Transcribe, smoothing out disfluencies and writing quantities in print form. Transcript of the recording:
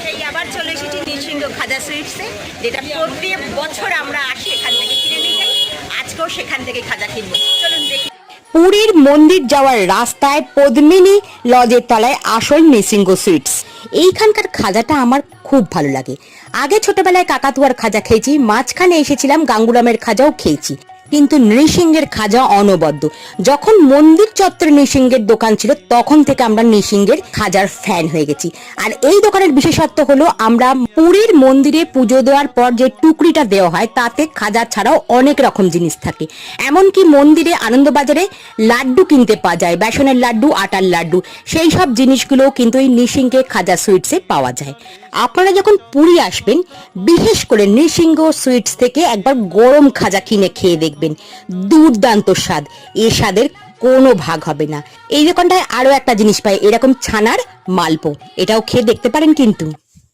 সেই আবার চলে এসেছি নৃসিংহ খাজা সুইটসে, যেটা প্রতি বছর আমরা আসি এখান থেকে কিনে নিয়ে যাই। আজকেও সেখান থেকে খাজা কিনবো, চলুন দেখি। পুরীর মন্দির যাওয়ার রাস্তায় পদ্মিনী লজের তলায় আসল নৃসিংহ সুইটস। এইখানকার খাজাটা আমার খুব ভালো লাগে। আগে ছোটবেলায় কাকাতুয়ার খাজা খেয়েছি, মাঝখানে এসেছিলাম গাঙ্গুরামের খাজাও খেয়েছি, কিন্তু নৃসিংহের খাজা অনবদ্য। যখন মন্দির চত্বরে নৃসিংহের দোকান ছিল তখন থেকে আমরা নৃসিংহের খাজার ফ্যান হয়ে গেছি। আর এই দোকানের বিশেষত্ব হলো আমরা পুরীর মন্দিরে পুজো দেওয়ার পর যে টুকরিটা দেওয়া হয় তাতে খাজা ছাড়াও অনেক রকম জিনিস থাকে। এমনকি মন্দিরে আনন্দবাজারে লাড্ডু কিনতে পাওয়া যায়, বেসনের লাড্ডু, আটার লাড্ডু, সেই সব জিনিসগুলোও কিন্তু এই নৃসিংহে খাজা সুইটসে পাওয়া যায়। আপনারা যখন পুরী আসবেন বিশেষ করে নৃসিংহ সুইটস থেকে একবার গরম খাজা কিনে খেয়ে দেখবেন, দুর্দান্ত স্বাদ। এ স্বাদের কোনো ভাগ হবে না। এই দোকানটায় আরো একটা জিনিস পাই, এরকম ছানার মালপো, এটাও খেয়ে দেখতে পারেন কিন্তু।